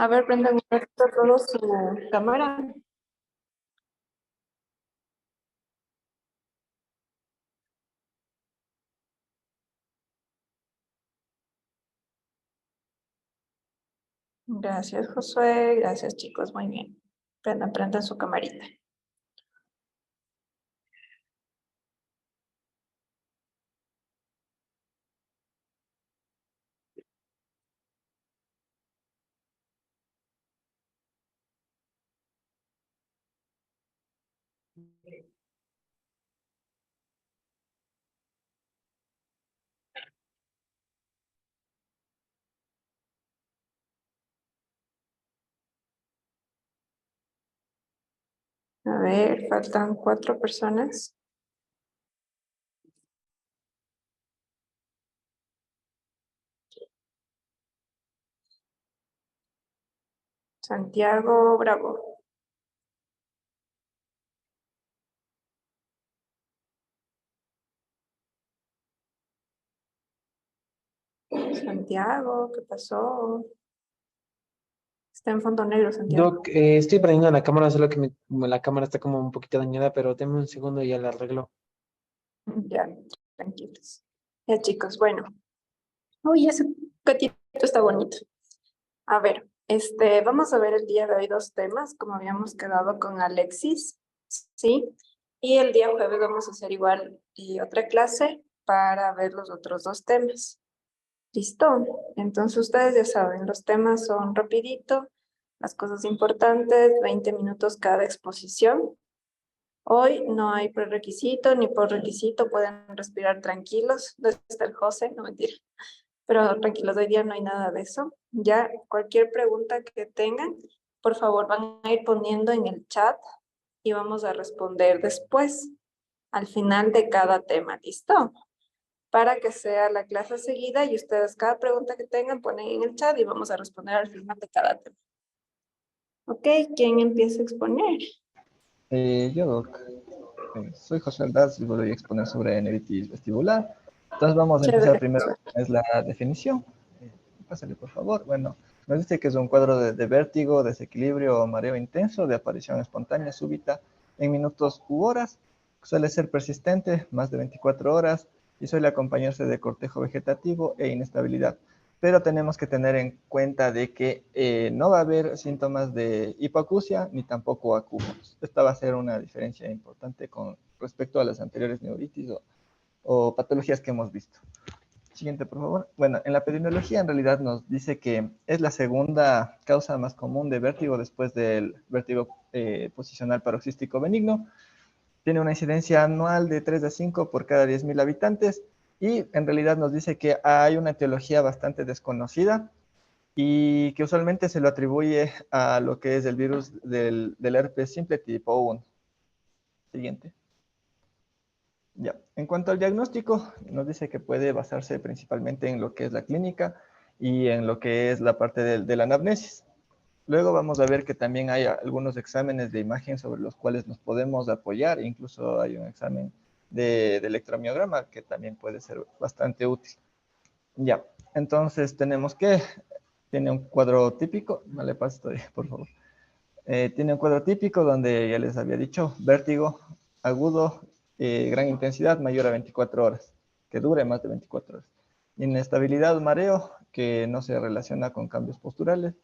A ver, prendan un ratito todo su cámara. Gracias, Josué. Gracias, chicos. Muy bien. Prendan su camarita. A ver, faltan 4 personas. Santiago Bravo. Santiago, ¿qué pasó? Está en fondo negro, Santiago. Doc, estoy prendiendo la cámara, solo que la cámara está como un poquito dañada, pero denme un segundo y ya la arreglo. Ya, tranquilos. Ya, chicos, bueno. Uy, ese gatito está bonito. A ver, vamos a ver el día de hoy 2 temas, como habíamos quedado con Alexis, ¿sí? Y el día jueves vamos a hacer igual y otra clase para ver los otros 2 temas. ¿Listo? Entonces ustedes ya saben, los temas son rapidito, las cosas importantes, 20 minutos cada exposición. Hoy no hay prerequisito ni por requisito, pueden respirar tranquilos. ¿Dónde está el José? No, mentira. Pero tranquilos, hoy día no hay nada de eso. Ya cualquier pregunta que tengan, por favor van a ir poniendo en el chat y vamos a responder después, al final de cada tema. ¿Listo? Para que sea la clase seguida y ustedes cada pregunta que tengan ponen en el chat y vamos a responder al final de cada tema. Ok, ¿quién empieza a exponer? Yo, Doc. Soy José Aldaz y voy a exponer sobre neuritis vestibular. Entonces vamos a empezar Chévere. primero, es la definición. Pásale, por favor. Bueno, nos dice que es un cuadro de vértigo, desequilibrio o mareo intenso de aparición espontánea súbita en minutos u horas. Suele ser persistente, más de 24 horas, y suele acompañarse de cortejo vegetativo e inestabilidad. Pero tenemos que tener en cuenta de que no va a haber síntomas de hipoacusia ni tampoco acúmulos. Esta va a ser una diferencia importante con respecto a las anteriores neuritis o patologías que hemos visto. Siguiente, por favor. Bueno, en la epidemiología en realidad nos dice que es la segunda causa más común de vértigo después del vértigo posicional paroxístico benigno. Tiene una incidencia anual de 3 a 5 por cada 10.000 habitantes y en realidad nos dice que hay una etiología bastante desconocida y que usualmente se lo atribuye a lo que es el virus del herpes simple tipo 1. Siguiente. Ya. En cuanto al diagnóstico, nos dice que puede basarse principalmente en lo que es la clínica y en lo que es la parte de la anamnesis. Luego vamos a ver que también hay algunos exámenes de imagen sobre los cuales nos podemos apoyar, incluso hay un examen de electromiograma que también puede ser bastante útil. Ya, entonces tenemos que, tiene un cuadro típico, no le paso todavía, por favor. Tiene un cuadro típico donde ya les había dicho, vértigo agudo, gran intensidad, mayor a 24 horas, que dure más de 24 horas. Inestabilidad, mareo, que no se relaciona con cambios posturales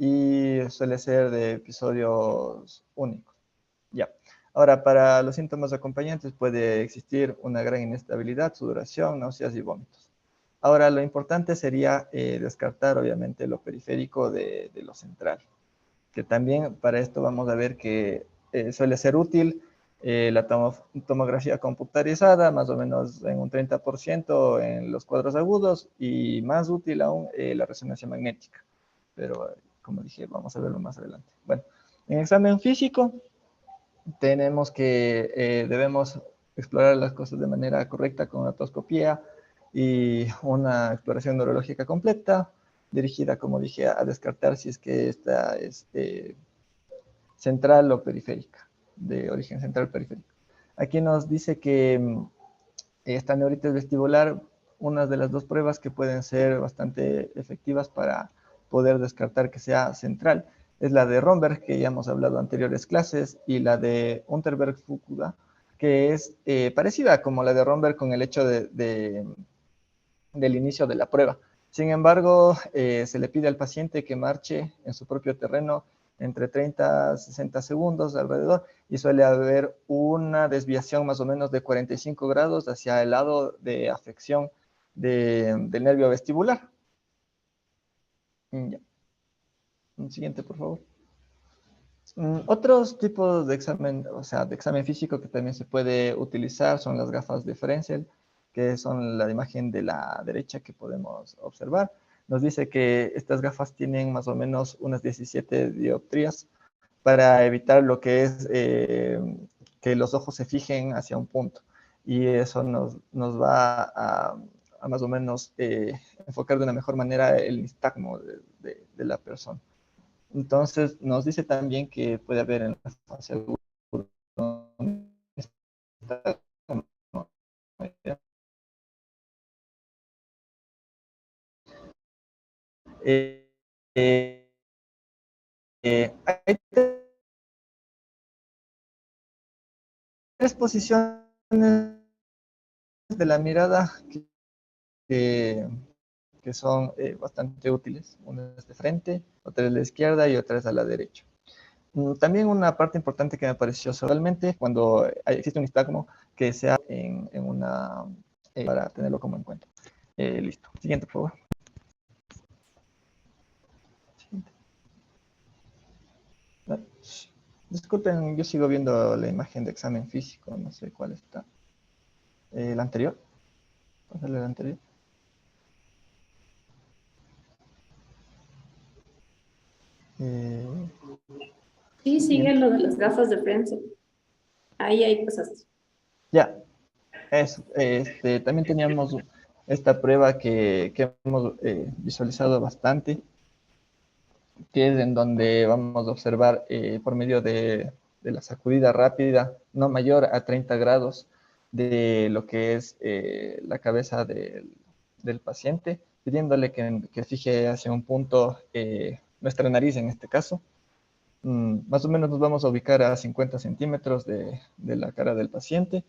y suele ser de episodios únicos. Ya. Ahora, para los síntomas acompañantes puede existir una gran inestabilidad, sudoración, náuseas y vómitos. Ahora, lo importante sería descartar, obviamente, lo periférico de lo central, que también para esto vamos a ver que suele ser útil la tomografía computarizada, más o menos en un 30% en los cuadros agudos, y más útil aún la resonancia magnética. Pero, como dije, vamos a verlo más adelante. Bueno, en examen físico tenemos que debemos explorar las cosas de manera correcta con una otoscopía y una exploración neurológica completa, dirigida, como dije, a descartar si es que esta es central o periférica, de origen central periférico. Aquí nos dice que esta neuritis vestibular, una de las dos pruebas que pueden ser bastante efectivas para poder descartar que sea central. Es la de Romberg, que ya hemos hablado en anteriores clases, y la de Unterberg-Fukuda, que es parecida como la de Romberg con el hecho del inicio de la prueba. Sin embargo, se le pide al paciente que marche en su propio terreno entre 30 a 60 segundos alrededor, y suele haber una desviación más o menos de 45 grados hacia el lado de afección del nervio vestibular. Ya. Siguiente, por favor. Otros tipos de examen, o sea, de examen físico que también se puede utilizar son las gafas de Frenzel, que son la imagen de la derecha que podemos observar. Nos dice que estas gafas tienen más o menos unas 17 dioptrías para evitar lo que es que los ojos se fijen hacia un punto. Y eso nos va a más o menos enfocar de una mejor manera el nistagmo de la persona. Entonces, nos dice también que puede haber en la fase aguda un nistagmo. Hay tres posiciones de la mirada que, que son bastante útiles. Una es de frente, otra es a la izquierda y otra es a la derecha. También una parte importante que me pareció solamente cuando existe un nistagmo que sea en una, para tenerlo como en cuenta. Listo. Siguiente, por favor. Siguiente. Disculpen, yo sigo viendo la imagen de examen físico, no sé cuál está. ¿La anterior? Pásale la anterior. Sí, sigue Siguiente. lo de las gafas de prensa. Ahí hay cosas. Ya, también teníamos esta prueba que hemos visualizado bastante, que es en donde vamos a observar por medio de la sacudida rápida, no mayor a 30 grados, de lo que es la cabeza del paciente, pidiéndole que fije hacia un punto nuestra nariz en este caso. Más o menos nos vamos a ubicar a 50 centímetros de la cara del paciente.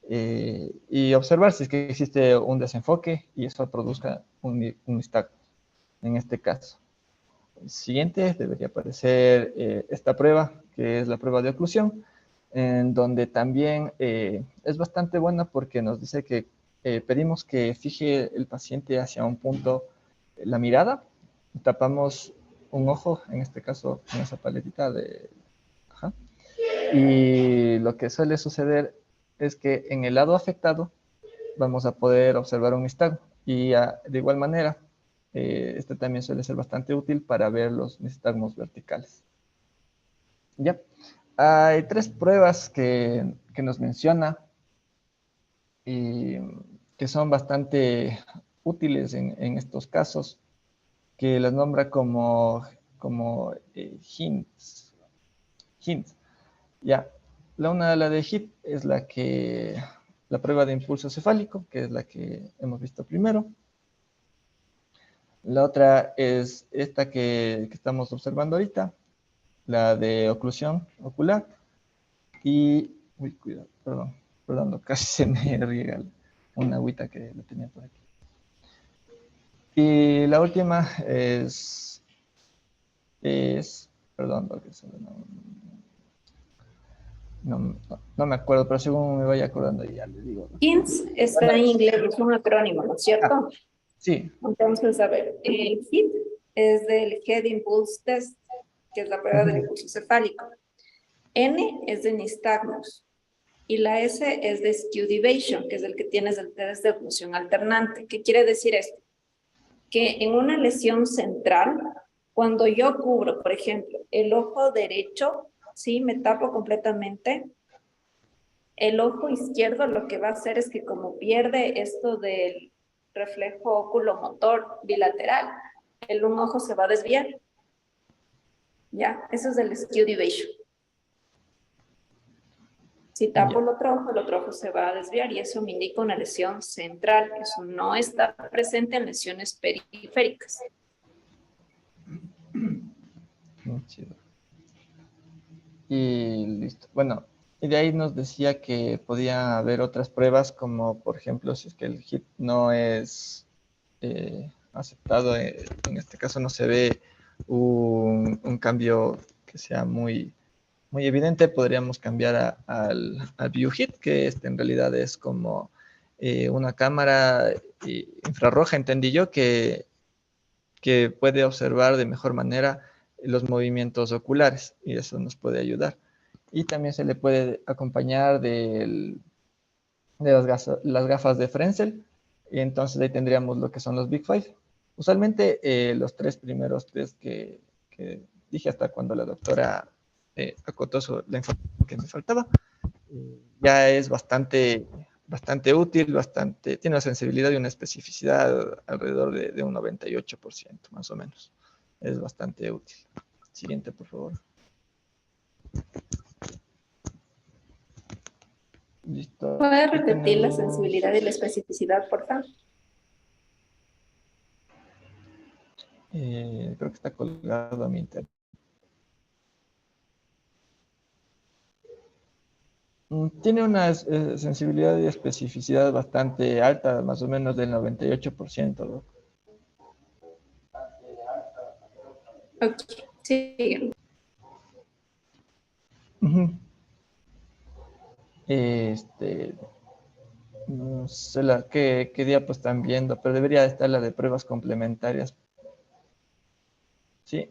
Y observar si es que existe un desenfoque y eso produzca un nistagmo en este caso. El siguiente debería aparecer esta prueba, que es la prueba de oclusión, en donde también es bastante buena porque nos dice que pedimos que fije el paciente hacia un punto la mirada, tapamos un ojo, en este caso con esa paletita de... Ajá, y lo que suele suceder es que en el lado afectado vamos a poder observar un nistagmo. Y de igual manera, este también suele ser bastante útil para ver los nistagmos verticales. Ya, hay tres pruebas que nos menciona y que son bastante útiles en estos casos, que las nombra como hints. Hints. Ya, la de HIT es la prueba de impulso cefálico, que es la que hemos visto primero. La otra es esta que estamos observando ahorita, la de oclusión ocular. Y, uy, cuidado, perdón, casi se me riega una agüita que la tenía por aquí. Y la última perdón, porque no me acuerdo, pero según me vaya acordando ya les digo. HINTS está en inglés, es un acrónimo, ¿no es cierto? Sí. Entonces, a ver, el HIT es del Head Impulse Test, que es la prueba del impulso cefálico. N es de nistagmus. Y la S es de skew deviation, que es el que tienes el test de oclusión alternante. ¿Qué quiere decir esto? Que en una lesión central, cuando yo cubro, por ejemplo, el ojo derecho, ¿sí? Me tapo completamente. El ojo izquierdo lo que va a hacer es que como pierde esto del reflejo oculomotor bilateral, el un ojo se va a desviar. ¿Ya? Eso es el skew deviation. Si tapo el otro ojo se va a desviar y eso me indica una lesión central. Eso no está presente en lesiones periféricas. Chido. Y listo. Bueno, y de ahí nos decía que podía haber otras pruebas, como por ejemplo, si es que el hit no es aceptado, en este caso no se ve un cambio que sea muy evidente, podríamos cambiar al view hit, que en realidad es como una cámara infrarroja, entendí yo, que puede observar de mejor manera los movimientos oculares y eso nos puede ayudar. Y también se le puede acompañar de las gafas de Frenzel, y entonces ahí tendríamos lo que son los Big Five. Usualmente los tres primeros test que dije hasta cuando la doctora acotó la información que me faltaba, ya es bastante útil, tiene una sensibilidad y una especificidad alrededor de un 98% más o menos. Es bastante útil. Siguiente, por favor. Listo. ¿Puedes Y repetir la tenemos, sensibilidad y la especificidad, por favor? creo que está colgado a mi internet. Tiene una sensibilidad y especificidad bastante alta, más o menos del 98%, ¿no? Ok, sí. Ujú. Este, no sé qué día pues están viendo, pero debería estar la de pruebas complementarias. Sí,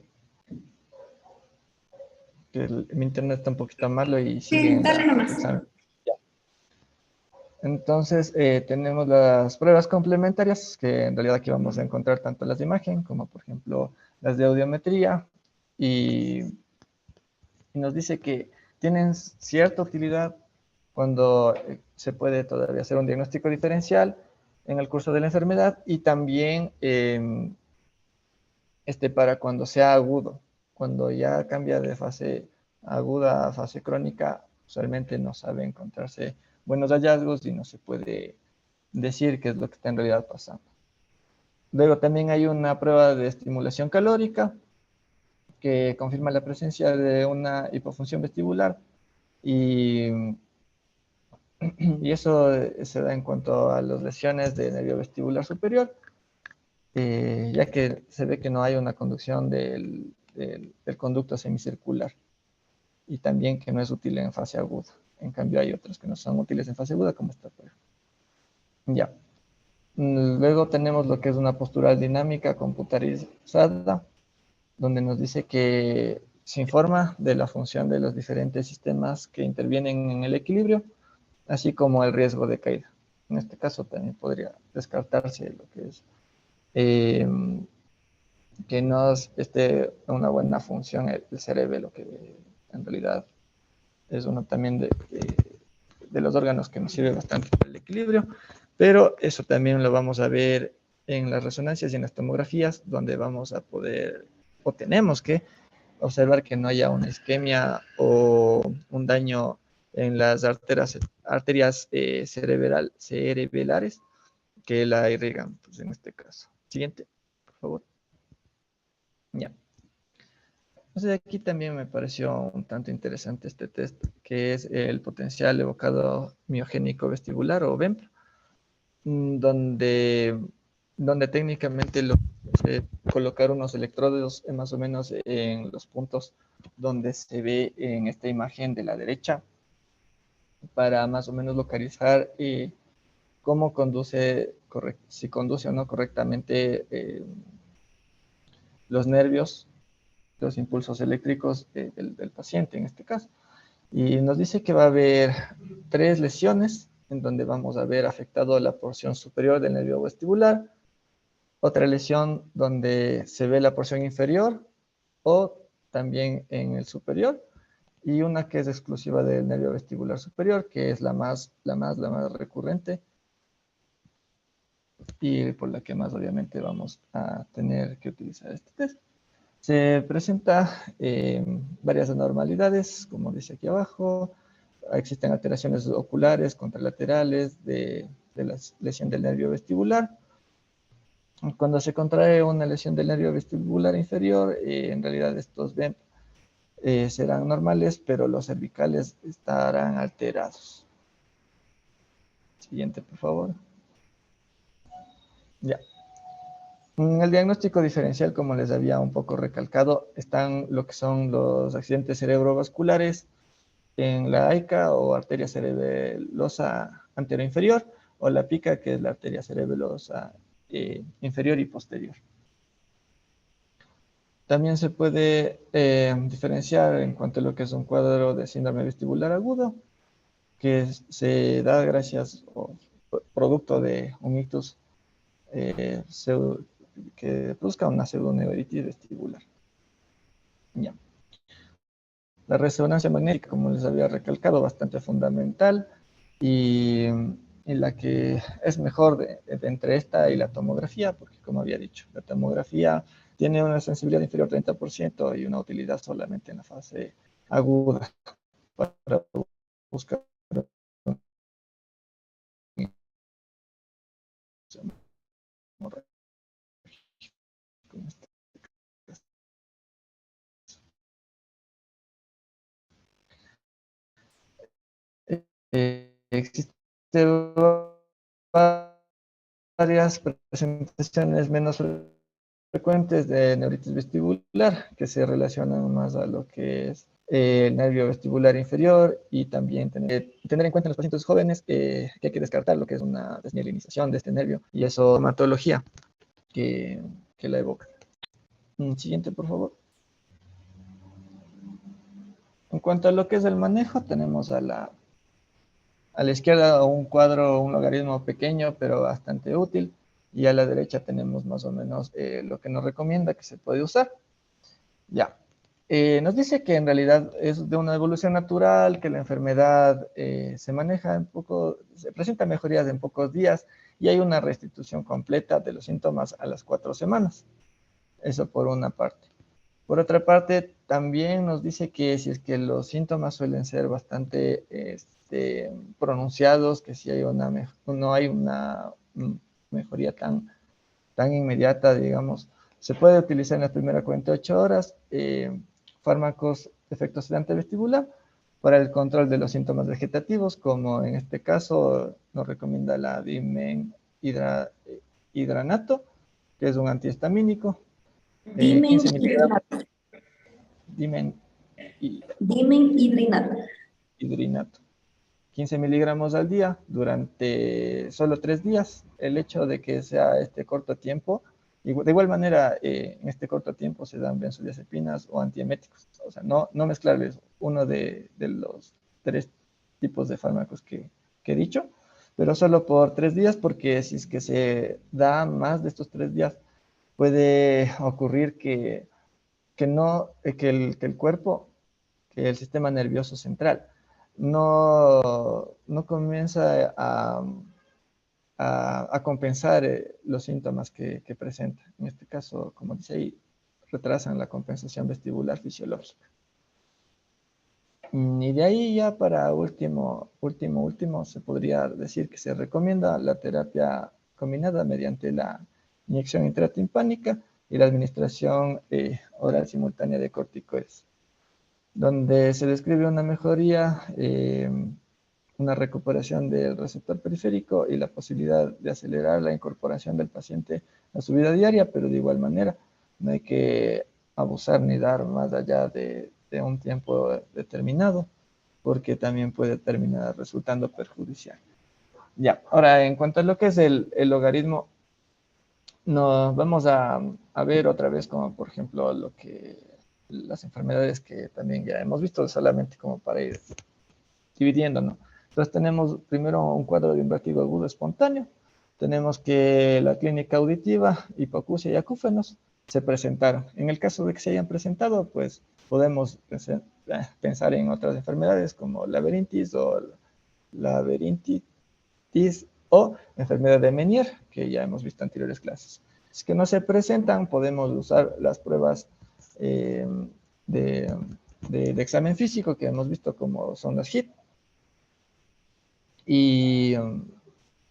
que mi internet está un poquito malo y sigue Sí, en dale el nomás. examen. Ya. Entonces, tenemos las pruebas complementarias, que en realidad aquí vamos a encontrar tanto las de imagen como, por ejemplo, las de audiometría. Y, y nos dice que tienen cierta utilidad cuando se puede todavía hacer un diagnóstico diferencial en el curso de la enfermedad y también para cuando sea agudo. Cuando ya cambia de fase aguda a fase crónica, usualmente no sabe encontrarse buenos hallazgos y no se puede decir qué es lo que está en realidad pasando. Luego también hay una prueba de estimulación calórica que confirma la presencia de una hipofunción vestibular y, y eso se da en cuanto a las lesiones del nervio vestibular superior, ya que se ve que no hay una conducción del conducto semicircular y también que no es útil en fase aguda. En cambio hay otros que no son útiles en fase aguda como esta prueba. Ya. Luego tenemos lo que es una postural dinámica computarizada, donde nos dice que se informa de la función de los diferentes sistemas que intervienen en el equilibrio, así como el riesgo de caída. En este caso también podría descartarse lo que es eh, que no esté una buena función el cerebelo, que en realidad es uno también de los órganos que nos sirve bastante para el equilibrio, pero eso también lo vamos a ver en las resonancias y en las tomografías, donde vamos a poder, o tenemos que observar que no haya una isquemia o un daño en las arterias cerebrales que la irrigan, pues en este caso. Siguiente, por favor. Ya. Entonces aquí también me pareció un tanto interesante este test, que es el potencial evocado miogénico vestibular o VEMP, donde, donde técnicamente lo colocar unos electrodos más o menos en los puntos donde se ve en esta imagen de la derecha, para más o menos localizar cómo conduce, si conduce o no correctamente los nervios, los impulsos eléctricos del paciente en este caso. Y nos dice que va a haber 3 lesiones en donde vamos a ver afectado la porción superior del nervio vestibular, otra lesión donde se ve la porción inferior o también en el superior, y una que es exclusiva del nervio vestibular superior, que es la más recurrente y por la que más obviamente vamos a tener que utilizar este test. Se presenta varias anormalidades, como dice aquí abajo. Existen alteraciones oculares, contralaterales de la lesión del nervio vestibular. Cuando se contrae una lesión del nervio vestibular inferior, en realidad estos serán normales, pero los cervicales estarán alterados. Siguiente, por favor. Ya. En el diagnóstico diferencial, como les había un poco recalcado, están lo que son los accidentes cerebrovasculares en la AICA o arteria cerebelosa anteroinferior, o la PICA, que es la arteria cerebelosa inferior y posterior. También se puede diferenciar en cuanto a lo que es un cuadro de síndrome vestibular agudo, que se da gracias o producto de un ictus que produzca una pseudoneuritis vestibular. Ya. La resonancia magnética, como les había recalcado, bastante fundamental y la que es mejor de entre esta y la tomografía, porque como había dicho, la tomografía tiene una sensibilidad inferior al 30% y una utilidad solamente en la fase aguda para buscar existen varias presentaciones menos frecuentes de neuritis vestibular que se relacionan más a lo que es el nervio vestibular inferior y también tener en cuenta en los pacientes jóvenes que hay que descartar lo que es una desmielinización de este nervio y eso hematología que la evoca. Siguiente, por favor. En cuanto a lo que es el manejo, tenemos a la izquierda un cuadro, un logaritmo pequeño, pero bastante útil. Y a la derecha tenemos más o menos lo que nos recomienda que se puede usar. Ya. Nos dice que en realidad es de una evolución natural, que la enfermedad se maneja se presenta mejorías en pocos días y hay una restitución completa de los síntomas a las 4 semanas. Eso por una parte. Por otra parte, también nos dice que si es que los síntomas suelen ser bastante pronunciados, que si hay no hay una mejoría tan inmediata, digamos, se puede utilizar en las primeras 48 horas fármacos de efecto sedante vestibular para el control de los síntomas vegetativos, como en este caso nos recomienda la dimenhidranato, que es un antihistamínico. 15 miligramos. Dimenhidrinato. Hidrinato. 15 miligramos al día durante solo 3 días. El hecho de que sea este corto tiempo, de igual manera, en este corto tiempo se dan benzodiazepinas o antieméticos. O sea, no mezclarles uno de los 3 tipos de fármacos que he dicho, pero solo por 3 días, porque si es que se da más de estos 3 días, puede ocurrir que el cuerpo, que el sistema nervioso central, no comienza a compensar los síntomas que presenta. En este caso, como dice ahí, retrasan la compensación vestibular fisiológica. Y de ahí ya para último, se podría decir que se recomienda la terapia combinada mediante la inyección intratimpánica y la administración oral simultánea de corticoides, donde se describe una mejoría, una recuperación del receptor periférico y la posibilidad de acelerar la incorporación del paciente a su vida diaria, pero de igual manera no hay que abusar ni dar más allá de un tiempo determinado, porque también puede terminar resultando perjudicial. Ya, ahora en cuanto a lo que es el logaritmo, nos vamos a ver otra vez como por ejemplo las enfermedades que también ya hemos visto, solamente como para ir dividiendo, ¿no? Entonces tenemos primero un cuadro de un vértigo agudo espontáneo, tenemos que la clínica auditiva, hipoacusia y acúfenos se presentaron. En el caso de que se hayan presentado, pues podemos pensar en otras enfermedades como laberintis o laberintitis o enfermedad de Meniere, que ya hemos visto en anteriores clases. Si es que no se presentan, podemos usar las pruebas de examen físico que hemos visto como son las HIT. Y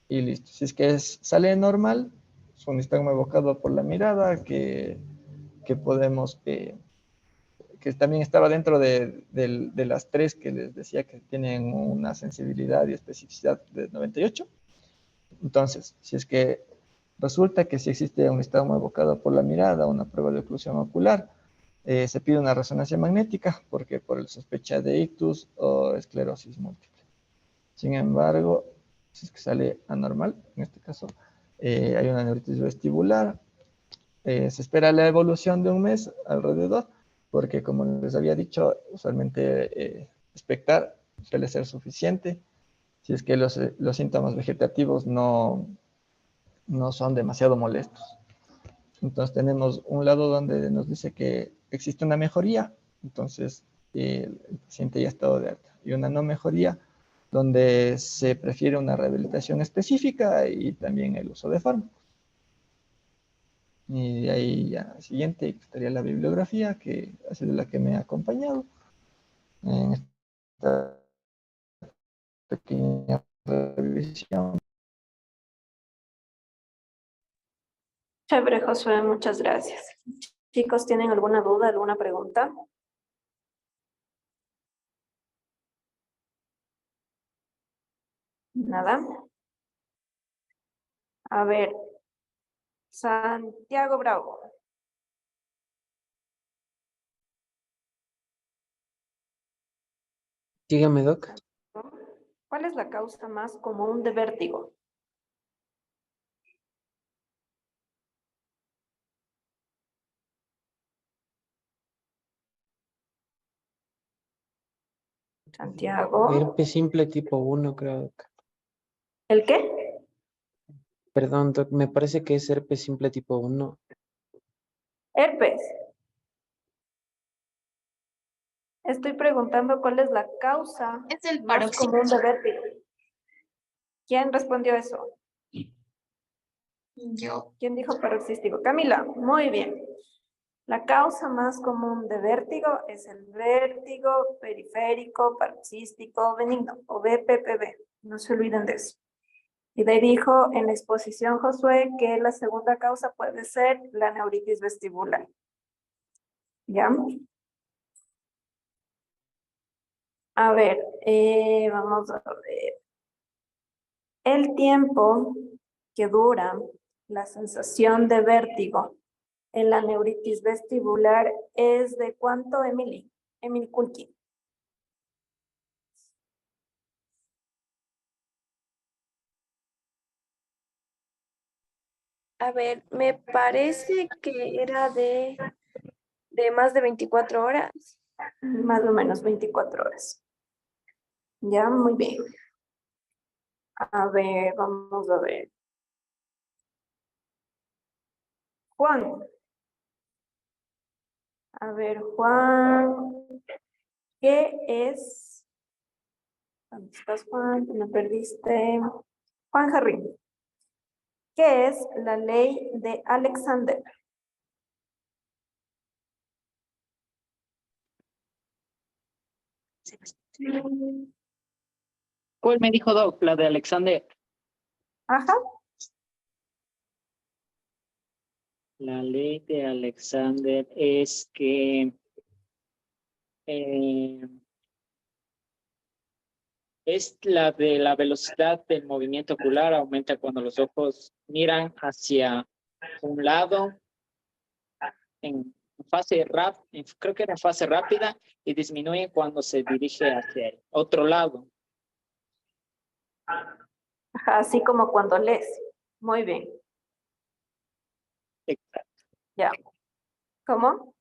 listo. Si es que sale normal, un nistagmo evocado por la mirada, que podemos, que también estaba dentro de las tres que les decía que tienen una sensibilidad y especificidad de 98. Entonces, si es que resulta que si existe un nistagmo evocado por la mirada, una prueba de oclusión ocular, se pide una resonancia magnética, porque por el sospecha de ictus o esclerosis múltiple. Sin embargo, si es que sale anormal, en este caso, hay una neuritis vestibular, se espera la evolución de un mes alrededor, porque como les había dicho, usualmente expectar suele ser suficiente si es que los síntomas vegetativos no son demasiado molestos. Entonces tenemos un lado donde nos dice que existe una mejoría, entonces el paciente ya ha estado de alta, y una no mejoría donde se prefiere una rehabilitación específica y también el uso de fármacos. Y de ahí ya siguiente estaría la bibliografía, que ha sido la que me ha acompañado en esta pequeña revisión. Chévere, Josué, muchas gracias. Chicos, ¿tienen alguna duda, alguna pregunta? Nada. A ver, Santiago Bravo. Dígame, Doc. ¿Cuál es la causa más común de vértigo? Santiago. Herpes simple tipo 1, creo, Doc. ¿El qué? Perdón, Doc, me parece que es herpes simple tipo 1. Herpes. Estoy preguntando cuál es la causa Es el más paroxismo. común de vértigo. ¿Quién respondió eso? Yo. ¿Quién dijo paroxístico? Camila, muy bien. La causa más común de vértigo es el vértigo periférico paroxístico benigno o BPPB. No se olviden de eso. Y de ahí dijo en la exposición Josué que la segunda causa puede ser la neuritis vestibular. ¿Ya? A ver, vamos a ver. El tiempo que dura la sensación de vértigo en la neuritis vestibular es de ¿cuánto, Emily? Emily Kulki. A ver, me parece que era de más de 24 horas. Más o menos 24 horas. Ya, muy bien. A ver, vamos a ver. Juan. A ver, Juan. ¿Qué es? ¿Dónde estás, Juan? Te me perdiste. Juan Jarrín. ¿Qué es la ley de Alexander? ¿Cuál me dijo Doc? La de Alexander. Ajá. La ley de Alexander es que es la de la velocidad del movimiento ocular, aumenta cuando los ojos miran hacia un lado en fase rápida, creo que era en fase rápida, y disminuye cuando se dirige hacia el otro lado. Ajá, así como cuando lees. Muy bien. Exacto. Ya. ¿Cómo?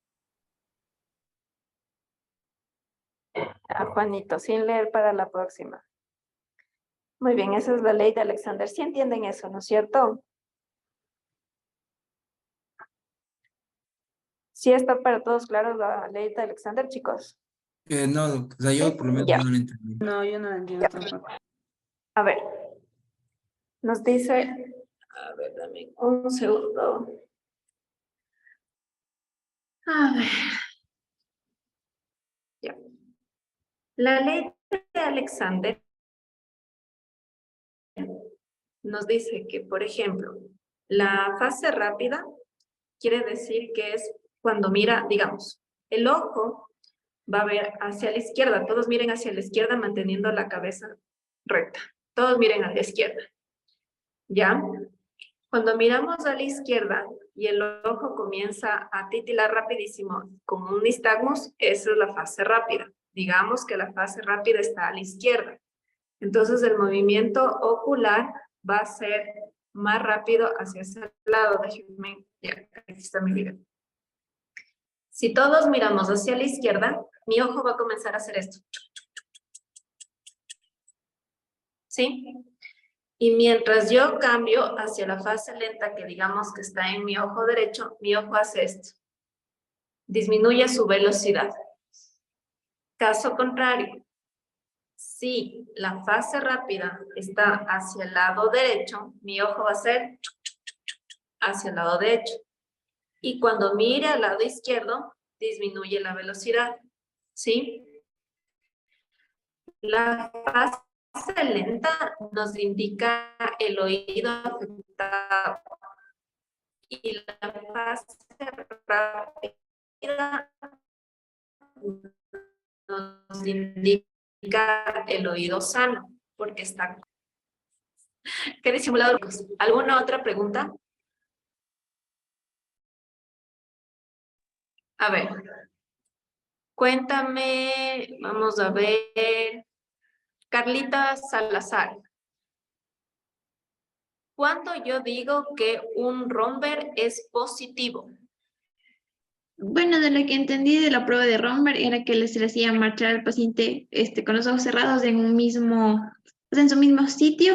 Ah, Juanito, sin leer para la próxima. Muy bien, esa es la ley de Alexander. Sí entienden eso, ¿no es cierto? Sí está para todos claros la ley de Alexander, chicos. No, o sea, yo por lo menos Ya. no lo entendí. No, yo no la entiendo tampoco. A ver, nos dice, a ver, dame un segundo. A ver. Ya. La ley de Alexander nos dice que, por ejemplo, La fase rápida quiere decir que es cuando mira, digamos, el ojo va a ver hacia la izquierda. Todos miren hacia la izquierda manteniendo la cabeza recta. Todos miren a la izquierda. ¿Ya? Cuando miramos a la izquierda y el ojo comienza a titilar rapidísimo como un nistagmus, esa es la fase rápida. Digamos que la fase rápida está a la izquierda. Entonces el movimiento ocular va a ser más rápido hacia ese lado. Déjenme, ya, aquí está mi video. Si todos miramos hacia la izquierda, mi ojo va a comenzar a hacer esto. ¿Sí? Y mientras yo cambio hacia la fase lenta, que digamos que está en mi ojo derecho, mi ojo hace esto. Disminuye su velocidad. Caso contrario, si la fase rápida está hacia el lado derecho, mi ojo va a hacer hacia el lado derecho. Y cuando mire al lado izquierdo, disminuye la velocidad. ¿Sí? La fase lenta nos indica el oído afectado. Y la fase rápida nos indica el oído sano, porque está... ¿Qué disimulado? ¿Alguna otra pregunta? A ver. Cuéntame, vamos a ver. Carlita Salazar. ¿Cuándo yo digo que un romber es positivo? Bueno, de lo que entendí de la prueba de Romberg era que se le hacía marchar al paciente con los ojos cerrados en un mismo, o sea, en su mismo sitio,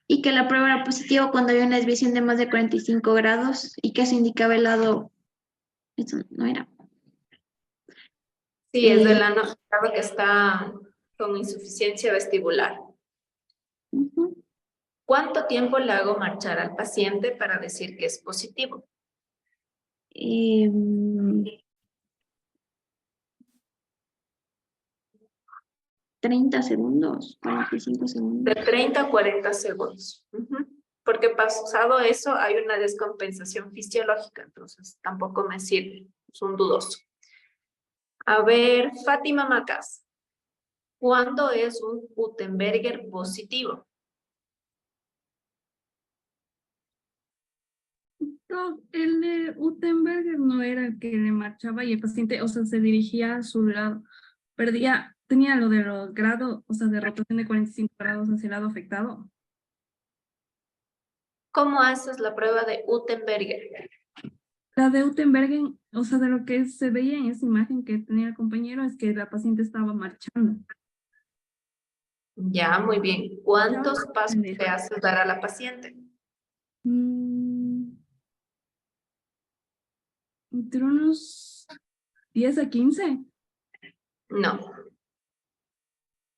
y que la prueba era positiva cuando había una desviación de más de 45 grados y que eso indicaba el lado, eso no era. Sí, es del lado que está con insuficiencia vestibular. Ujú. ¿Cuánto tiempo le hago marchar al paciente para decir que es positivo? 30 segundos, 45 De segundos. 30 a 40 segundos. Porque pasado eso hay una descompensación fisiológica, entonces tampoco me sirve, es un dudoso. A ver, Fátima Macas. ¿Cuándo es un Gutenberger positivo? No, el de Gutenberg no era el que le marchaba y el paciente, o sea, se dirigía a su lado. Tenía lo de los grados, o sea, de rotación de 45 grados hacia el lado afectado. ¿Cómo haces la prueba de Gutenberger? La de Gutenberg, o sea, de lo que se veía en esa imagen que tenía el compañero es que la paciente estaba marchando. Ya, muy bien. ¿Cuántos pasos te haces dar a la paciente? Entre unos 10 a 15. No.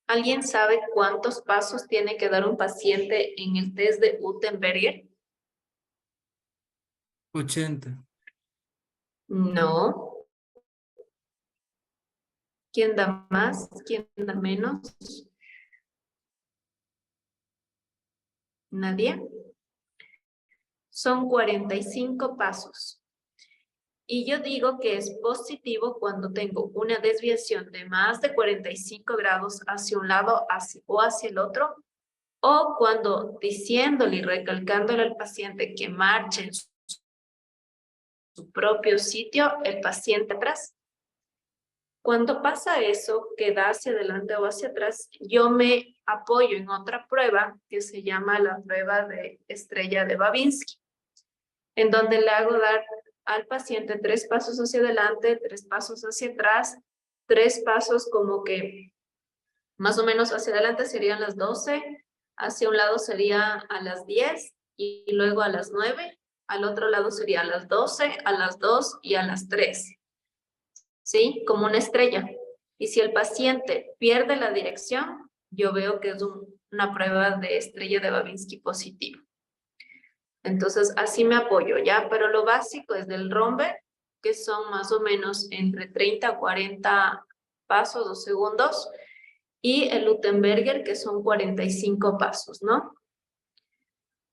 ¿Alguien sabe cuántos pasos tiene que dar un paciente en el test de Gutenberger? 80. No. ¿Quién da más? ¿Quién da menos? ¿Nadie? Son 45 pasos. Y yo digo que es positivo cuando tengo una desviación de más de 45 grados hacia un lado o hacia el otro, o cuando diciéndole y recalcándole al paciente que marche en su propio sitio, el paciente atrás. Cuando pasa eso, que da hacia adelante o hacia atrás, yo me apoyo en otra prueba que se llama la prueba de estrella de Babinski, en donde le hago dar al paciente 3 pasos hacia adelante, 3 pasos hacia atrás, 3 pasos como que más o menos hacia adelante serían las 12, hacia un lado sería a las 10 y luego a las 9, al otro lado sería a las 12, a las 2 y a las 3. ¿Sí? Como una estrella. Y si el paciente pierde la dirección, yo veo que es una prueba de estrella de Babinski positivo. Entonces, así me apoyo, ¿ya? Pero lo básico es del Romberg, que son más o menos entre 30 a 40 pasos o segundos, y el Gutenberger, que son 45 pasos, ¿no?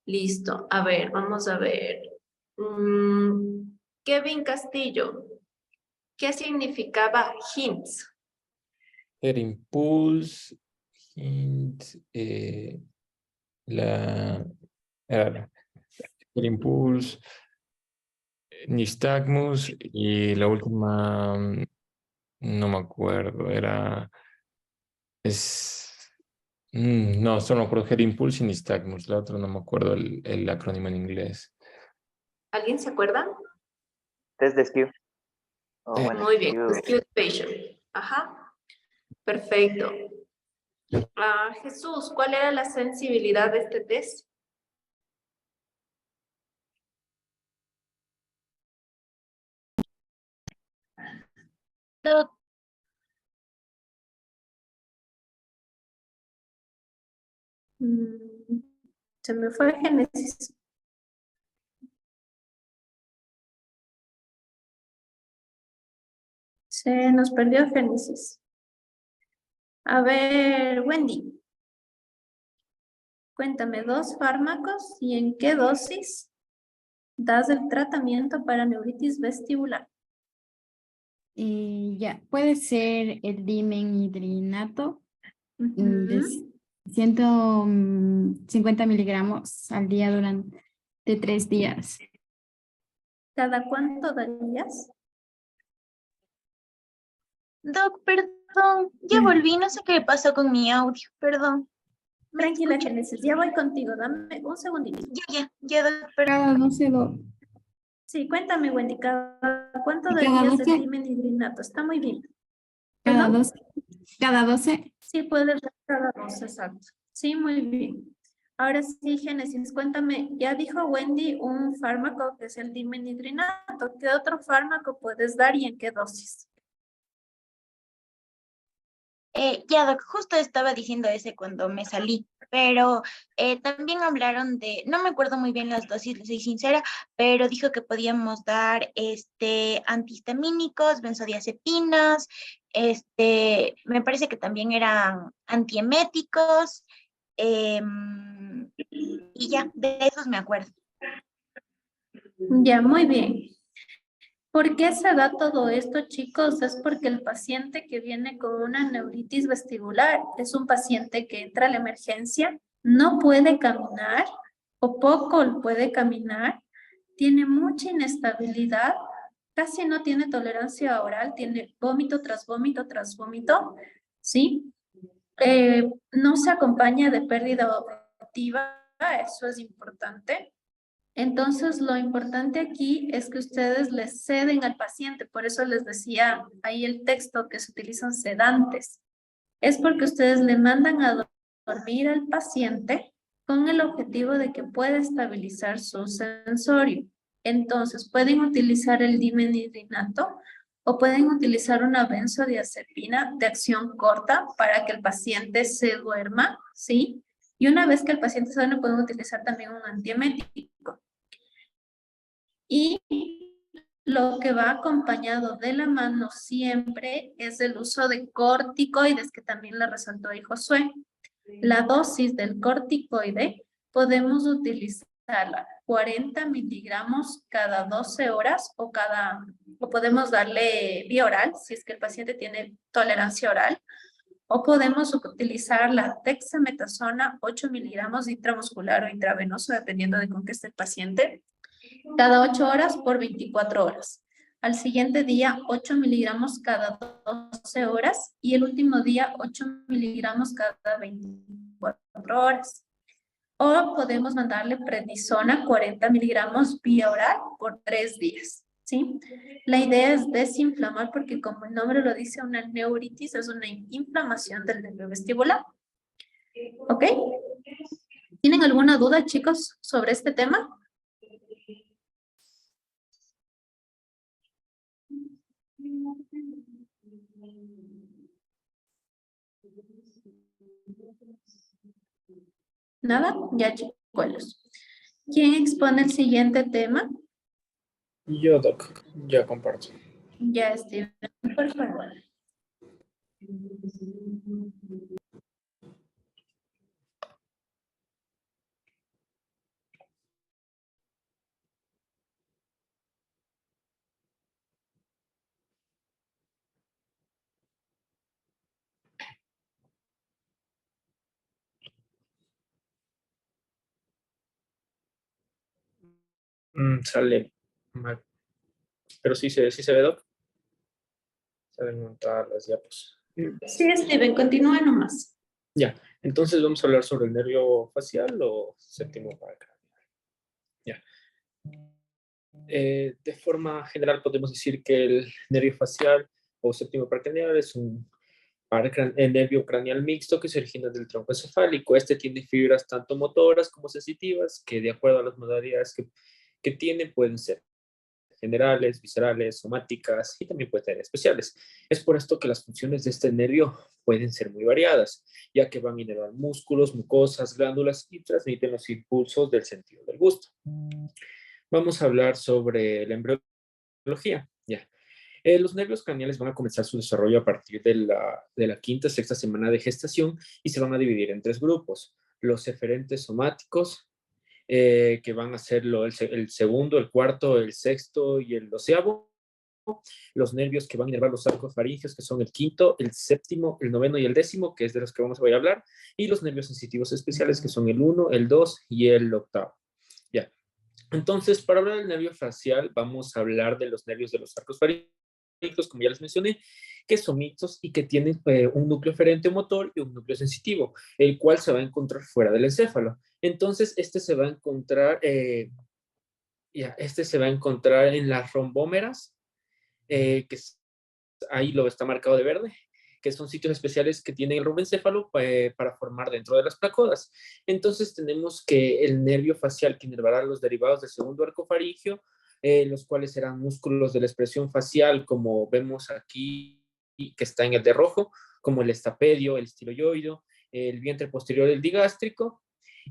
Listo. A ver, vamos a ver. Kevin Castillo. ¿Qué significaba hints? Head impulse, hint, la, era el impulse, nystagmus y la última, no me acuerdo, no, solo me acuerdo head impulse y nystagmus, la otra no me acuerdo el acrónimo en inglés. ¿Alguien se acuerda? Test de Skew. Oh, Eh, bueno, Muy bien. Skew. Skewed patient. Ajá. Perfecto. Jesús, ¿cuál era la sensibilidad de este test? Se me fue Génesis. Se nos perdió Génesis. A ver, Wendy. Cuéntame 2 fármacos y en qué dosis das el tratamiento para neuritis vestibular. Ya, puede ser el dimenhidrinato de Ujú. 150 miligramos al día durante 3 días. ¿Cada cuánto darías? Doc, perdón, ya volví, no sé qué pasó con mi audio, perdón. ¿Me Tranquila, escucha? Génesis, ya voy contigo, dame un segundito. Ya, Doc, perdón. Cada 12 do- Sí, cuéntame, Wendy, ¿cada cuánto y cada darías el 12, dimenhidrinato? Está muy bien. cada ¿Perdón? 12, cada 12. Sí, puedes dar cada 2, exacto. Sí, muy bien. Ahora sí, Génesis, cuéntame, ya dijo Wendy un fármaco que es el dimenhidrinato. ¿Qué otro fármaco puedes dar y en qué dosis? Ya, Doc, justo estaba diciendo ese cuando me salí, pero también hablaron de, no me acuerdo muy bien las dosis, les soy sincera, pero dijo que podíamos dar antihistamínicos, benzodiazepinas, me parece que también eran antieméticos, y ya, de esos me acuerdo. Ya, muy bien. ¿Por qué se da todo esto, chicos? Es porque el paciente que viene con una neuritis vestibular es un paciente que entra a la emergencia, no puede caminar o poco puede caminar, tiene mucha inestabilidad, casi no tiene tolerancia oral, tiene vómito tras vómito tras vómito, ¿sí? No se acompaña de pérdida auditiva, eso es importante. Entonces, lo importante aquí es que ustedes les ceden al paciente, por eso les decía ahí el texto que se utilizan sedantes. Es porque ustedes le mandan a dormir al paciente con el objetivo de que pueda estabilizar su sensorio. Entonces, pueden utilizar el dimenhidrinato o pueden utilizar una benzodiazepina de acción corta para que el paciente se duerma, ¿sí? Y una vez que el paciente se duerme, pueden utilizar también un antiemético. Y lo que va acompañado de la mano siempre es el uso de corticoides, que también le resaltó ahí Josué. La dosis del corticoide podemos utilizarla 40 miligramos cada 12 horas o podemos darle vía oral si es que el paciente tiene tolerancia oral. O podemos utilizar la dexametasona 8 miligramos intramuscular o intravenoso, dependiendo de con qué esté el paciente, cada 8 horas por 24 horas. Al siguiente día, 8 miligramos cada 12 horas y el último día, 8 miligramos cada 24 horas. O podemos mandarle prednisona 40 miligramos vía oral por 3 días. ¿Sí? La idea es desinflamar porque como el nombre lo dice, una neuritis es una inflamación del nervio vestibular. ¿Ok? ¿Tienen alguna duda, chicos, sobre este tema? ¿Nada? Ya, chicos. ¿Quién expone el siguiente tema? Yo, Doc, ya comparto. Ya, Steven, por favor. Sale mal. Pero sí se ve, Doc. Salen montadas las diapos. Sí, Steven, continúa nomás. Ya, entonces vamos a hablar sobre el nervio facial o séptimo paracranial. Ya. De forma general podemos decir que el nervio facial o séptimo paracranial es el nervio craneal mixto que se origina del tronco encefálico. Este tiene fibras tanto motoras como sensitivas que de acuerdo a las modalidades que tiene pueden ser generales, viscerales, somáticas y también pueden ser especiales. Es por esto que las funciones de este nervio pueden ser muy variadas, ya que van a inervar músculos, mucosas, glándulas y transmiten los impulsos del sentido del gusto. Vamos a hablar sobre la embriología. Ya. Los nervios craneales van a comenzar su desarrollo a partir de la quinta, sexta semana de gestación y se van a dividir en 3 grupos. Los eferentes somáticos, que van a ser el segundo, el cuarto, el sexto y el 12º. Los nervios que van a inervar los arcos faringeos, que son el quinto, el séptimo, el noveno y el 10º, que es de los que voy a hablar, y los nervios sensitivos especiales, que son el 1, el 2 y el 8º. Ya. Entonces, para hablar del nervio facial, vamos a hablar de los nervios de los arcos faringeos, como ya les mencioné, que son mixtos y que tienen un núcleo eferente motor y un núcleo sensitivo, el cual se va a encontrar fuera del encéfalo. Entonces, este se va a encontrar en las rombómeras, ahí lo está marcado de verde, que son sitios especiales que tienen el romboencéfalo para formar dentro de las placodas. Entonces tenemos que el nervio facial que inervará los derivados del segundo arco faríngeo, los cuales serán músculos de la expresión facial, como vemos aquí, que está en el de rojo, como el estapedio, el estiloioideo, el vientre posterior del digástrico.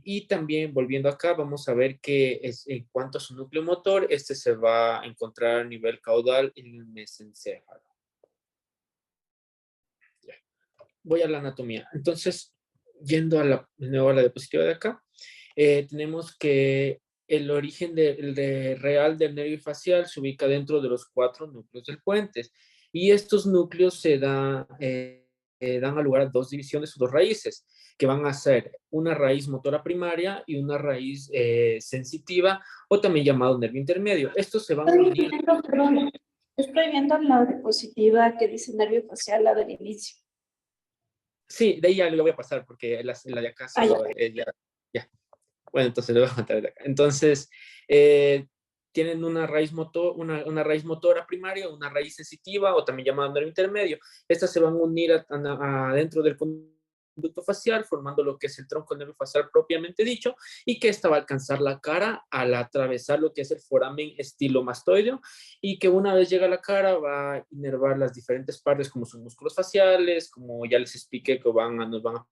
Y también, volviendo acá, vamos a ver que en cuanto a su núcleo motor, este se va a encontrar a nivel caudal en el mesencéfalo. Ya. Voy a la anatomía. Entonces, yendo de nuevo a la diapositiva de acá, tenemos que el origen real del nervio facial se ubica dentro de los 4 núcleos del puente. Y estos núcleos dan a lugar a 2 divisiones o 2 raíces, que van a ser una raíz motora primaria y una raíz sensitiva, o también llamado nervio intermedio. Estos se van a unir. Perdón, estoy viendo la diapositiva que dice nervio facial, la del inicio. Sí, de ahí ya lo voy a pasar, porque la de acá solo, ya. Bueno, entonces lo voy a contar de acá. Entonces, tienen una raíz motora primaria, una raíz sensitiva, o también llamada nervio intermedio. Estas se van a unir adentro del conducto facial, formando lo que es el tronco del nervio facial propiamente dicho, y que esta va a alcanzar la cara al atravesar lo que es el foramen estilomastoideo, y que una vez llega a la cara va a inervar las diferentes partes, como sus músculos faciales, como ya les expliqué, que nos van a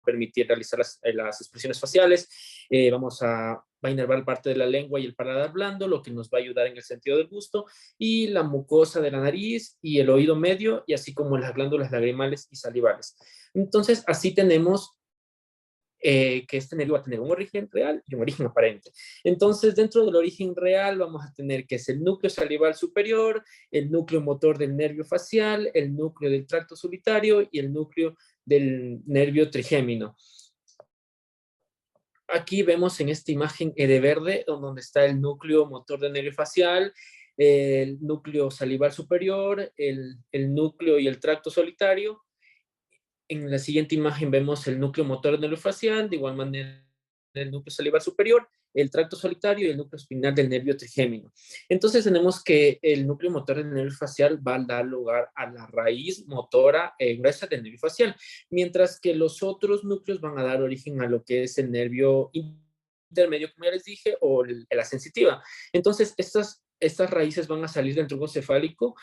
permitir realizar las expresiones faciales. Va a inervar parte de la lengua y el paladar blando, lo que nos va a ayudar en el sentido del gusto, y la mucosa de la nariz y el oído medio, y así como las glándulas lagrimales y salivales. Entonces, así tenemos que este nervio va a tener un origen real y un origen aparente. Entonces, dentro del origen real vamos a tener que es el núcleo salival superior, el núcleo motor del nervio facial, el núcleo del tracto solitario y el núcleo del nervio trigémino. Aquí vemos en esta imagen de verde, donde está el núcleo motor del nervio facial, el núcleo salival superior, el núcleo y el tracto solitario. En la siguiente imagen vemos el núcleo motor del nervio facial, de igual manera el núcleo salival superior, el tracto solitario y el núcleo espinal del nervio trigémino. Entonces tenemos que el núcleo motor del nervio facial va a dar lugar a la raíz motora gruesa del nervio facial, mientras que los otros núcleos van a dar origen a lo que es el nervio intermedio, como ya les dije, o la sensitiva. Entonces estas raíces van a salir del tronco cefálico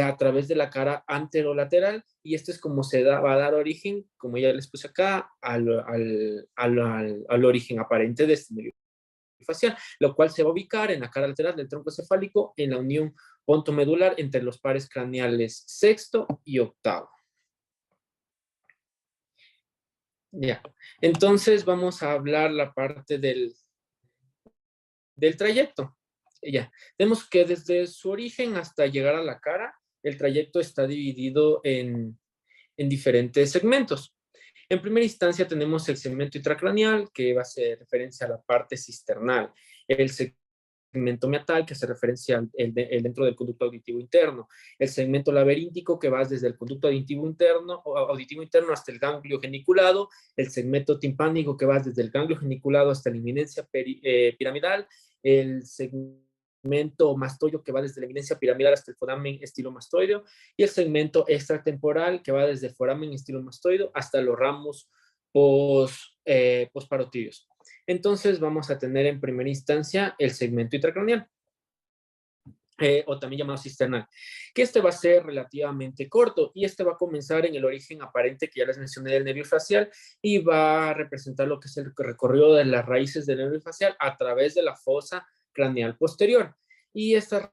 a través de la cara anterolateral, y esto es como va a dar origen, como ya les puse acá, al origen aparente de este nervio facial, lo cual se va a ubicar en la cara lateral del tronco cefálico en la unión pontomedular entre los pares craneales sexto y octavo. Ya, entonces vamos a hablar la parte del trayecto. Ya, vemos que desde su origen hasta llegar a la cara, el trayecto está dividido en diferentes segmentos. En primera instancia tenemos el segmento intracraneal, que va a hacer referencia a la parte cisternal. El segmento segmento meatal, que hace referencia al el dentro del conducto auditivo interno, el segmento laberíntico, que va desde el conducto auditivo interno hasta el ganglio geniculado, el segmento timpánico, que va desde el ganglio geniculado hasta la eminencia piramidal, el segmento mastoideo, que va desde la eminencia piramidal hasta el foramen estilomastoideo, y el segmento extratemporal, que va desde el foramen estilomastoideo hasta los ramos postparotídeos. Entonces vamos a tener en primera instancia el segmento intracraneal, o también llamado cisternal, que este va a ser relativamente corto y este va a comenzar en el origen aparente que ya les mencioné del nervio facial y va a representar lo que es el recorrido de las raíces del nervio facial a través de la fosa craneal posterior. Y estas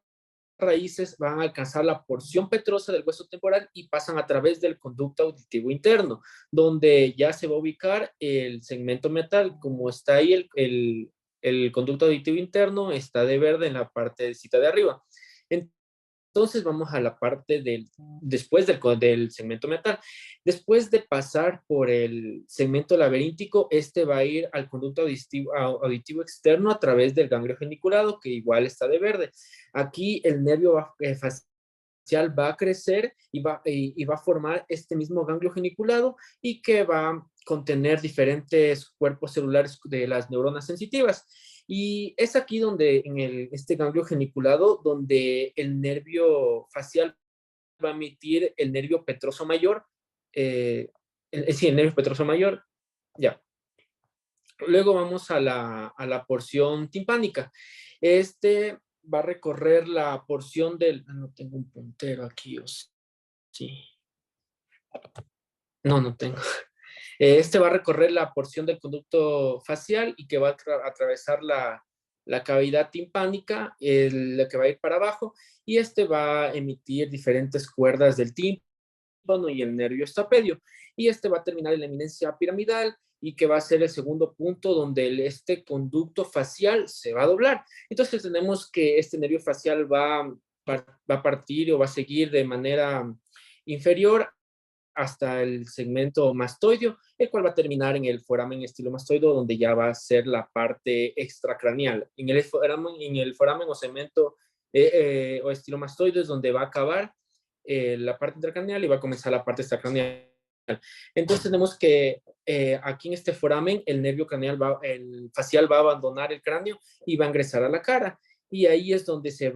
raíces van a alcanzar la porción petrosa del hueso temporal y pasan a través del conducto auditivo interno, donde ya se va a ubicar el segmento meatal. Como está ahí el conducto auditivo interno, está de verde en la partecita de arriba. Entonces vamos a la parte después del segmento meatal. Después de pasar por el segmento laberíntico, este va a ir al conducto auditivo externo a través del ganglio geniculado, que igual está de verde. Aquí el nervio facial va a crecer y va a formar este mismo ganglio geniculado y que va a contener diferentes cuerpos celulares de las neuronas sensitivas. Y es aquí donde, en este ganglio geniculado, donde el nervio facial va a emitir el nervio petroso mayor. Sí, el nervio petroso mayor, ya. Luego vamos a la porción timpánica. Este va a recorrer la porción del... No tengo un puntero aquí, o sí. No tengo. Este va a recorrer la porción del conducto facial y que va a atravesar la cavidad timpánica, la que va a ir para abajo, y este va a emitir diferentes cuerdas del tímpano y el nervio estapedio. Y este va a terminar en la eminencia piramidal y que va a ser el segundo punto donde este conducto facial se va a doblar. Entonces tenemos que este nervio facial va a partir o va a seguir de manera inferior hasta el segmento mastoideo, el cual va a terminar en el foramen estilomastoideo, donde ya va a ser la parte extracraneal. En el foramen o segmento o estilomastoideo es donde va a acabar la parte intracraneal y va a comenzar la parte extracraneal. Entonces tenemos que aquí en este foramen el nervio el facial va a abandonar el cráneo y va a ingresar a la cara. Y ahí es donde se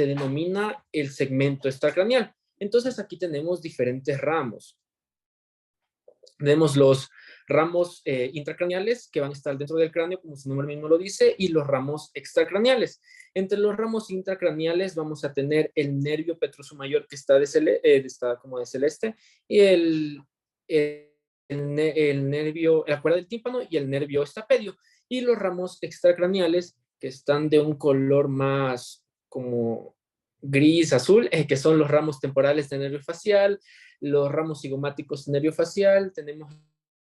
denomina el segmento extracraneal. Entonces aquí tenemos diferentes ramos. Tenemos los ramos intracraneales que van a estar dentro del cráneo, como su nombre mismo lo dice, y los ramos extracraneales. Entre los ramos intracraneales vamos a tener el nervio petroso mayor, que está como de celeste, y el nervio, la cuerda del tímpano y el nervio estapedio. Y los ramos extracraneales, que están de un color más como gris, azul, que son los ramos temporales de nervio facial, los ramos cigomáticos de nervio facial, tenemos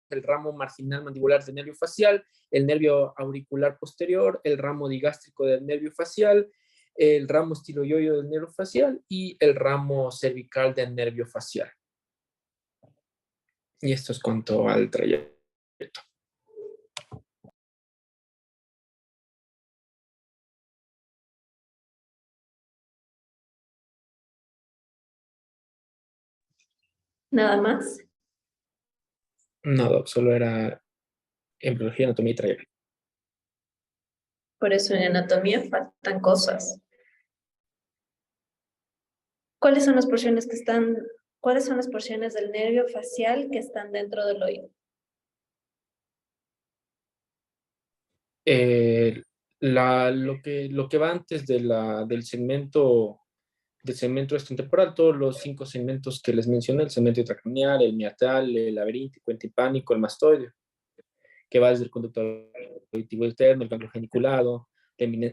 el ramo marginal mandibular del nervio facial, el nervio auricular posterior, el ramo digástrico del nervio facial, el ramo estiloyoyo del nervio facial y el ramo cervical del nervio facial. Y esto es cuanto al trayecto. Nada más. No, solo era embriología, anatomía y trayecto. Por eso en anatomía faltan cosas. ¿Cuáles son las porciones del nervio facial que están dentro del oído? Lo que va antes del segmento extratemporal, todos los 5 segmentos que les mencioné, el segmento intracraneal, el meatal, el laberíntico, el timpánico, el mastoideo, que va desde el conducto auditivo interno, el ganglio geniculado,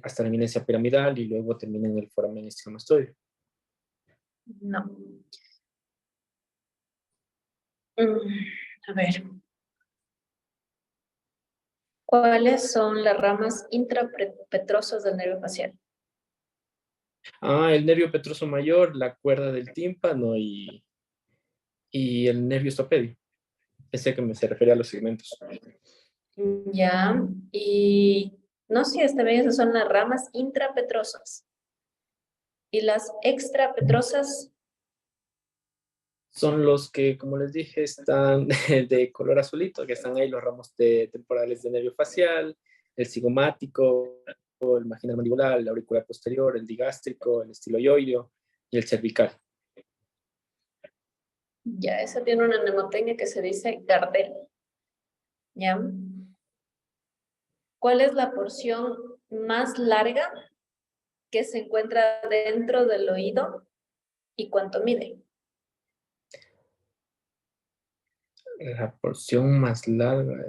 hasta la eminencia piramidal y luego termina en el foramen estilomastoideo. No. A ver. ¿Cuáles son las ramas intrapetrosas del nervio facial? El nervio petroso mayor, la cuerda del tímpano y el nervio estapedio. Ese que se refería a los segmentos. Ya. ¿Y No, sí, está bien, esas son las ramas intrapetrosas. Y las extrapetrosas, Son los que, como les dije, están de color azulito, que están ahí los ramos temporales de nervio facial, el cigomático, el marginal mandibular, el auricular posterior, el digástrico, el estiloioideo y el cervical. ya, esa tiene una mnemotecnia que se dice Gardel. ¿Ya? ¿Cuál es la porción más larga que se encuentra dentro del oído y cuánto mide? La porción más larga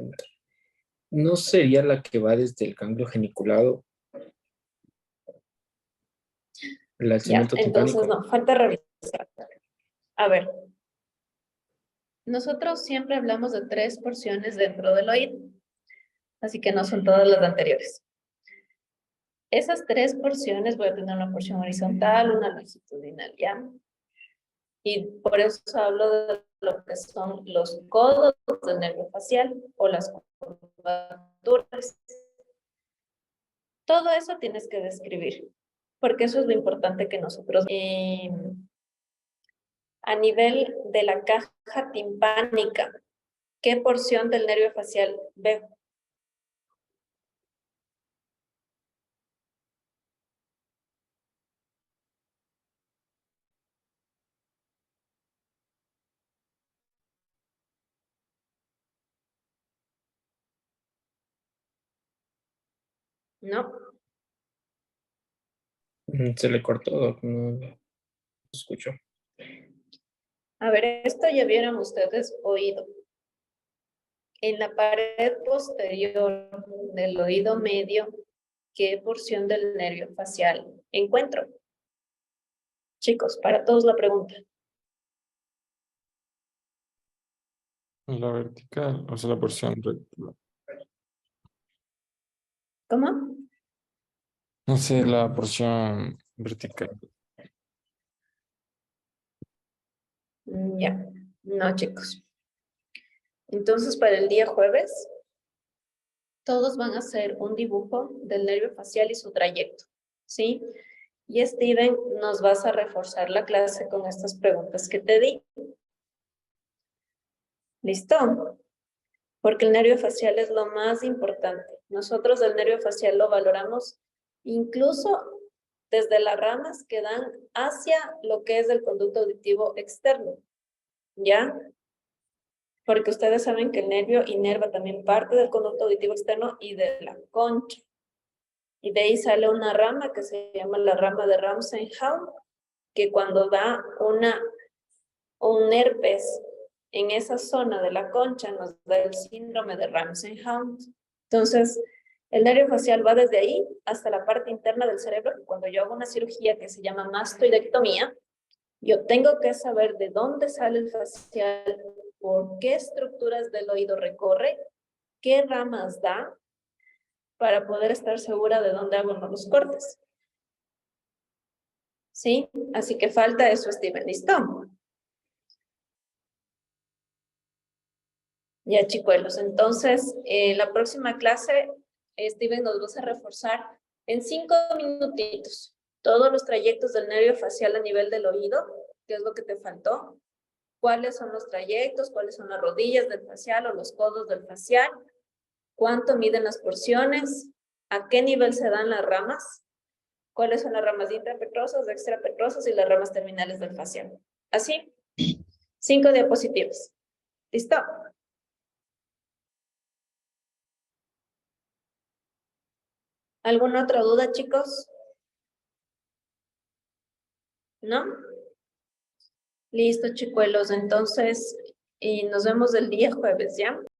no sería la que va desde el ganglio geniculado, el Ya, alzamiento entonces timpánico. no, falta revisar. A ver, nosotros siempre hablamos de 3 porciones dentro del oído, así que no son todas las anteriores. Esas 3 porciones, voy a tener una porción horizontal, una longitudinal, ¿ya? Y por eso hablo de lo que son los codos del nervio facial o las curvaturas. Todo eso tienes que describir, porque eso es lo importante que nosotros... a nivel de la caja timpánica, ¿qué porción del nervio facial veo? ¿No? Se le cortó, no escucho. A ver, esto ya vieron ustedes oído. En la pared posterior del oído medio, ¿qué porción del nervio facial encuentro? Chicos, para todos la pregunta. La vertical, o sea, la porción recta. ¿Cómo? No sé, la porción vertical. Ya, no, chicos. Entonces, para el día jueves, todos van a hacer un dibujo del nervio facial y su trayecto, ¿sí? Y Steven, nos vas a reforzar la clase con estas preguntas que te di. ¿Listo? Porque el nervio facial es lo más importante. Nosotros el nervio facial lo valoramos incluso desde las ramas que dan hacia lo que es el conducto auditivo externo, ¿ya? Porque ustedes saben que el nervio inerva también parte del conducto auditivo externo y de la concha. Y de ahí sale una rama que se llama la rama de Ramsay-Hunt, que cuando da un herpes en esa zona de la concha nos da el síndrome de Ramsay-Hunt. Entonces, el nervio facial va desde ahí hasta la parte interna del cerebro. Cuando yo hago una cirugía que se llama mastoidectomía, yo tengo que saber de dónde sale el facial, por qué estructuras del oído recorre, qué ramas da, para poder estar segura de dónde hago los cortes. ¿Sí? Así que falta eso, Steven. ¿Listo? Ya, chicuelos. Entonces, la próxima clase, Steven, nos vas a reforzar en 5 minutitos todos los trayectos del nervio facial a nivel del oído, qué es lo que te faltó, cuáles son los trayectos, cuáles son las rodillas del facial o los codos del facial, cuánto miden las porciones, a qué nivel se dan las ramas, cuáles son las ramas intrapetrosas, extrapetrosas y las ramas terminales del facial. Así, 5 diapositivas. ¿Listo? ¿Alguna otra duda, chicos? ¿No? Listo, chicuelos. Entonces, y nos vemos el día jueves, ¿ya?